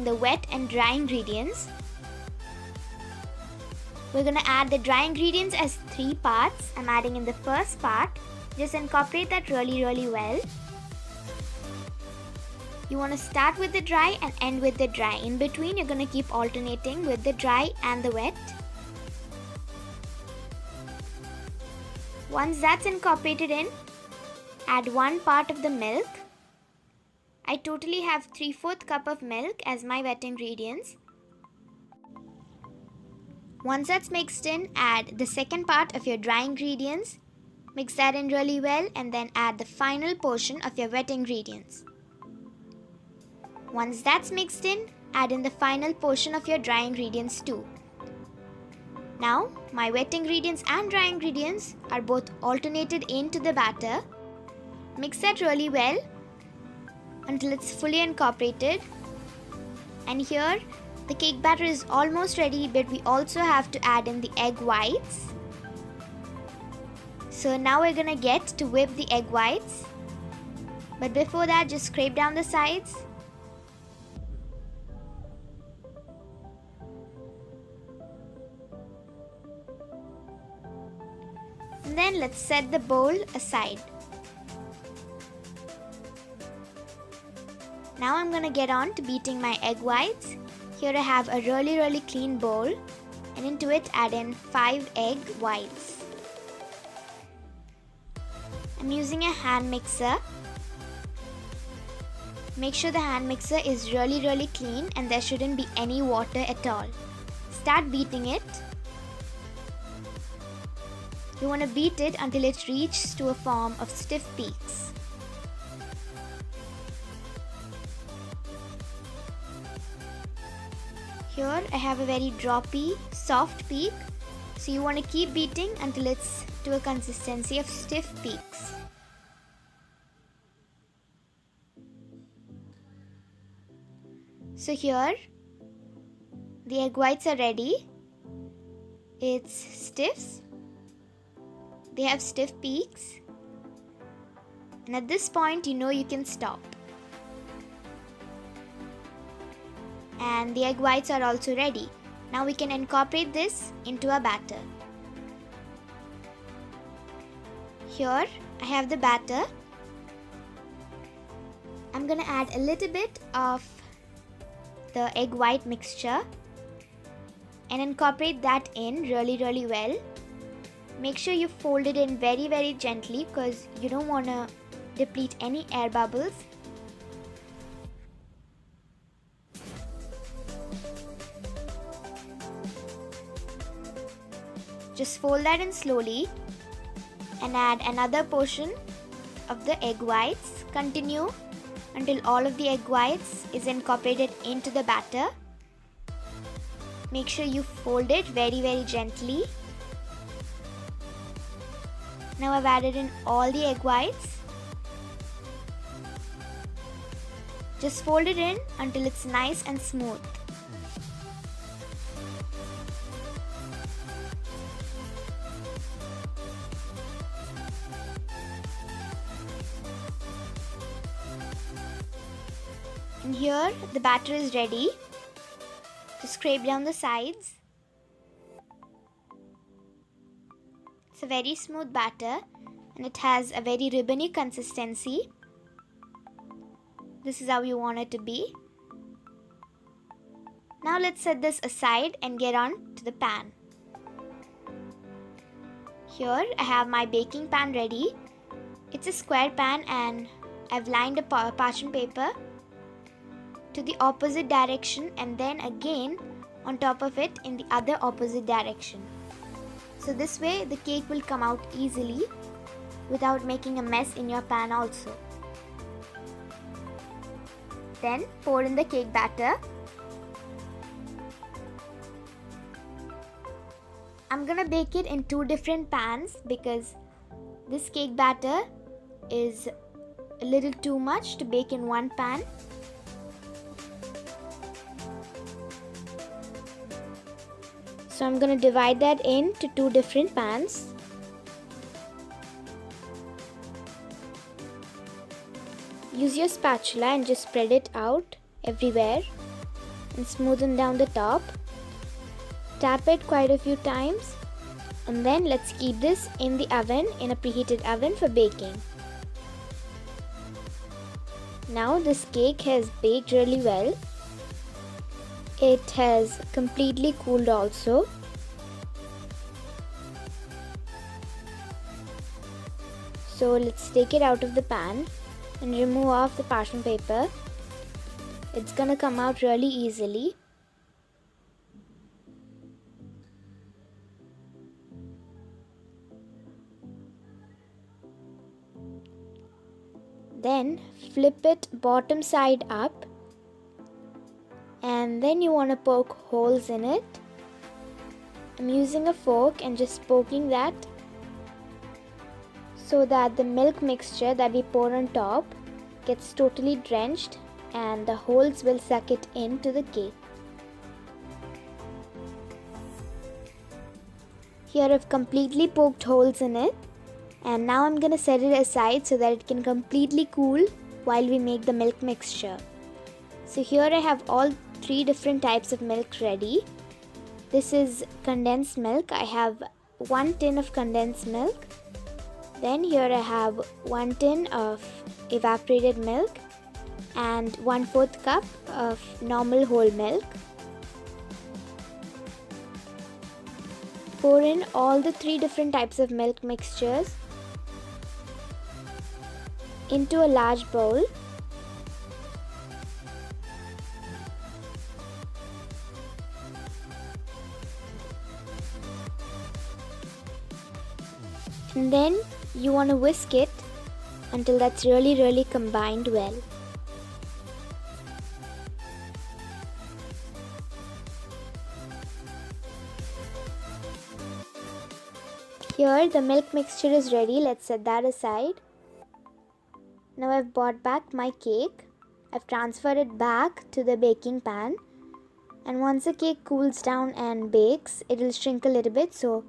adding the wet and dry ingredients. We're going to add the dry ingredients as 3 parts. I'm adding in the first part. Just incorporate that really well. You want to start with the dry and end with the dry. In between, you're going to keep alternating with the dry and the wet. Once that's incorporated in, add 1 part of the milk. I totally have 3/4 cup of milk as my wet ingredients. Once that's mixed in, add the second part of your dry ingredients. Mix that in really well and then add the final portion of your wet ingredients. Once that's mixed in, add in the final portion of your dry ingredients too. Now, my wet ingredients and dry ingredients are both alternated into the batter. Mix that really well until it's fully incorporated. And here, the cake batter is almost ready, but we also have to add in the egg whites. So now we're gonna get to whip the egg whites. But before that, just scrape down the sides. And then let's set the bowl aside. Now I'm gonna get on to beating my egg whites. Here I have a really clean bowl, and into it add in 5 egg whites. I'm using a hand mixer. Make sure the hand mixer is really clean and there shouldn't be any water at all. Start beating it. You want to beat it until it reaches to a form of stiff peaks. Here I have a very droppy, soft peak, so you want to keep beating until it's to a consistency of stiff peaks. So here, the egg whites are ready. It's stiff. They have stiff peaks. And at this point, you know you can stop. And the egg whites are also ready. Now we can incorporate this into a batter. Here I have the batter. I'm gonna add a little bit of the egg white mixture and incorporate that in really well. Make sure you fold it in very gently because you don't want to deplete any air bubbles. Just fold that in slowly and add another portion of the egg whites. Continue until all of the egg whites is incorporated into the batter. Make sure you fold it very gently. Now I've added in all the egg whites. Just fold it in until it's nice and smooth. And here the batter is ready. Just scrape down the sides. It's a very smooth batter and it has a very ribbony consistency. This is how you want it to be. Now let's set this aside and get on to the pan. Here I have my baking pan ready. It's a square pan and I've lined a parchment paper to the opposite direction and then again on top of it in the other opposite direction. So this way the cake will come out easily without making a mess in your pan also. Then pour in the cake batter. I'm gonna bake it in 2 different pans because this cake batter is a little too much to bake in one pan. So I'm going to divide that into 2 different pans. Use your spatula and just spread it out everywhere. and smoothen down the top. Tap it quite a few times, and then let's keep this in the oven, in a preheated oven for baking. Now this cake has baked really well. It has completely cooled also. So let's take it out of the pan and remove off the parchment paper. It's gonna come out really easily. Then flip it bottom side up, and then you want to poke holes in it. I'm using a fork and just poking that so that the milk mixture that we pour on top gets totally drenched and the holes will suck it into the cake. Here I've completely poked holes in it, and now I'm gonna set it aside so that it can completely cool while we make the milk mixture. So here I have all 3 different types of milk ready. This is condensed milk. I have 1 tin of condensed milk. Then here I have 1 tin of evaporated milk and 1/4 cup of normal whole milk. Pour in all the 3 different types of milk mixtures into a large bowl. And then you want to whisk it until that's really combined well. Here the milk mixture is ready. Let's set that aside. Now I've brought back my cake. I've transferred it back to the baking pan, and once the cake cools down and bakes, it will shrink a little bit, so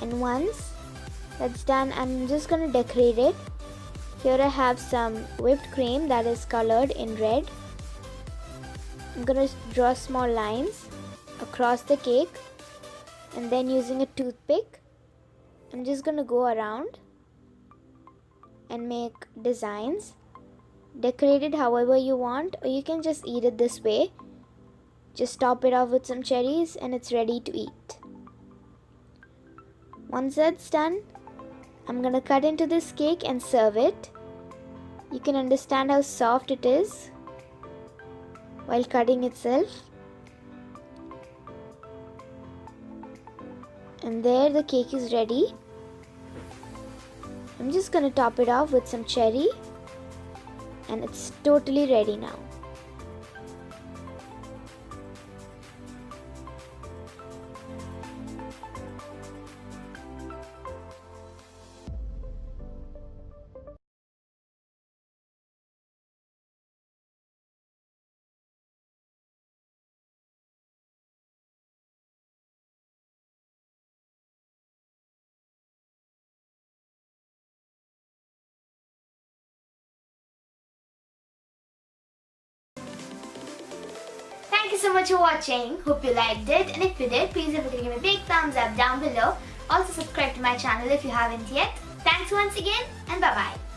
And once that's done, I'm just going to decorate it. Here I have some whipped cream that is colored in red. I'm going to draw small lines across the cake, and then using a toothpick, I'm just going to go around and make designs. Decorate it however you want, or you can just eat it this way. Just top it off with some cherries and it's ready to eat. Once that's done, I'm gonna cut into this cake and serve it. You can understand how soft it is while cutting itself. And there the cake is ready. I'm just gonna top it off with some cherry, and it's totally ready now. Thank you so much for watching. Hope you liked it, and if you did, please don't forget to give me a big thumbs up down below. Also subscribe to my channel if you haven't yet. Thanks once again, and bye bye.